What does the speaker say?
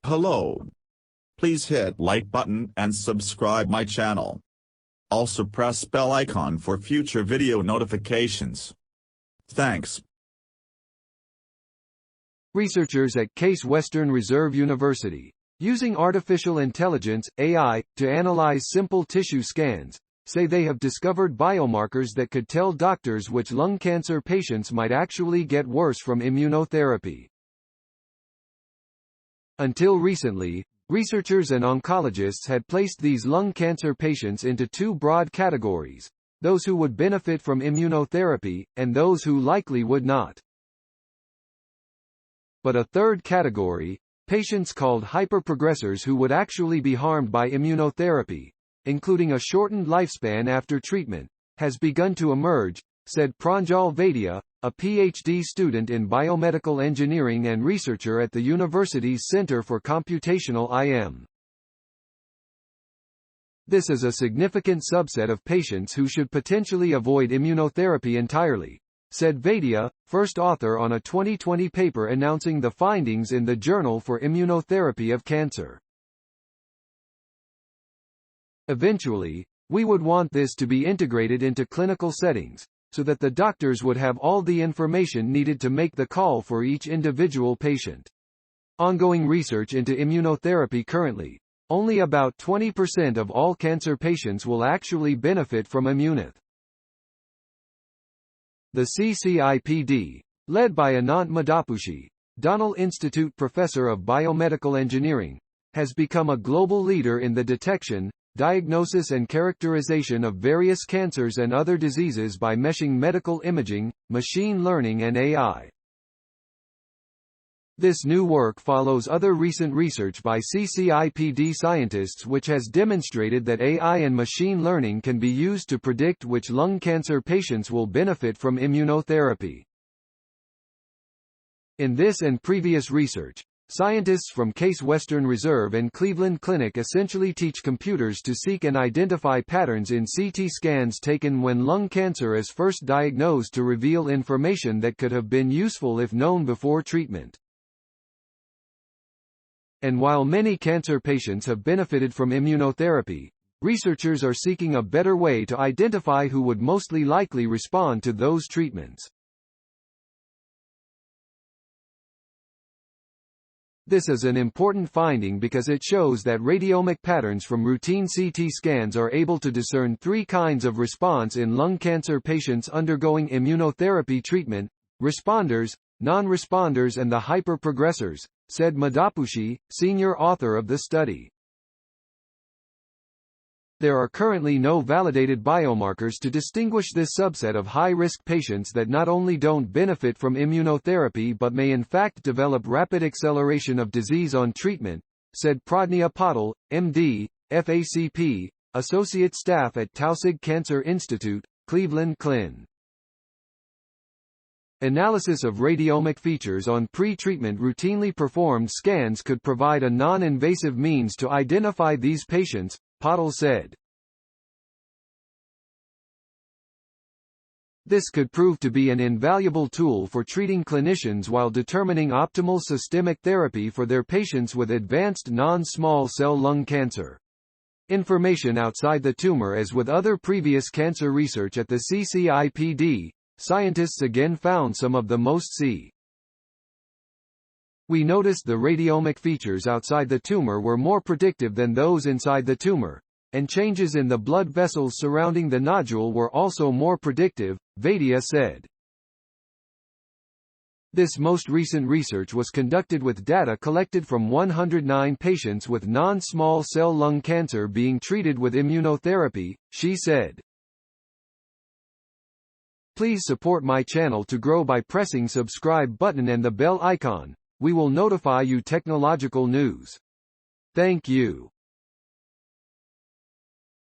Hello. Please hit like button and subscribe my channel. Also press bell icon for future video notifications. Thanks. Researchers at Case Western Reserve University, using artificial intelligence (AI) to analyze simple tissue scans, say they have discovered biomarkers that could tell doctors which lung cancer patients might actually get worse from immunotherapy. Until recently, researchers and oncologists had placed these lung cancer patients into two broad categories: those who would benefit from immunotherapy, and those who likely would not. But a third category, patients called hyper-progressors who would actually be harmed by immunotherapy, including a shortened lifespan after treatment, has begun to emerge, said Pranjal Vaidya, a PhD student in biomedical engineering and researcher at the university's Center for Computational IM. This is a significant subset of patients who should potentially avoid immunotherapy entirely, said Vaidya, first author on a 2020 paper announcing the findings in the Journal for Immunotherapy of Cancer. Eventually, we would want this to be integrated into clinical settings, so that the doctors would have all the information needed to make the call for each individual patient. Ongoing research into immunotherapy currently, only about 20% of all cancer patients will actually benefit from immunotherapy. The CCIPD, led by Anant Madhapushi, Donnell Institute Professor of Biomedical Engineering, has become a global leader in the detection, diagnosis and characterization of various cancers and other diseases by meshing medical imaging, machine learning and AI. This new work follows other recent research by CCIPD scientists which has demonstrated that AI and machine learning can be used to predict which lung cancer patients will benefit from immunotherapy. In this and previous research, scientists from Case Western Reserve and Cleveland Clinic essentially teach computers to seek and identify patterns in CT scans taken when lung cancer is first diagnosed to reveal information that could have been useful if known before treatment. And while many cancer patients have benefited from immunotherapy, researchers are seeking a better way to identify who would mostly likely respond to those treatments. This is an important finding because it shows that radiomic patterns from routine CT scans are able to discern three kinds of response in lung cancer patients undergoing immunotherapy treatment: responders, non-responders and the hyper-progressors, said Madhapushi, senior author of the study. There are currently no validated biomarkers to distinguish this subset of high-risk patients that not only don't benefit from immunotherapy but may in fact develop rapid acceleration of disease on treatment, said Pradnya Patil, MD, FACP, associate staff at Taussig Cancer Institute, Cleveland Clin. Analysis of radiomic features on pre-treatment routinely performed scans could provide a non-invasive means to identify these patients, Patil said. This could prove to be an invaluable tool for treating clinicians while determining optimal systemic therapy for their patients with advanced non-small cell lung cancer. Information outside the tumor. As with other previous cancer research at the CCIPD, scientists again found some of the most We noticed the radiomic features outside the tumor were more predictive than those inside the tumor, and changes in the blood vessels surrounding the nodule were also more predictive, Vaidya said. This most recent research was conducted with data collected from 109 patients with non-small cell lung cancer being treated with immunotherapy, she said. Please support my channel to grow by pressing subscribe button and the bell icon. We will notify you technological news. Thank you.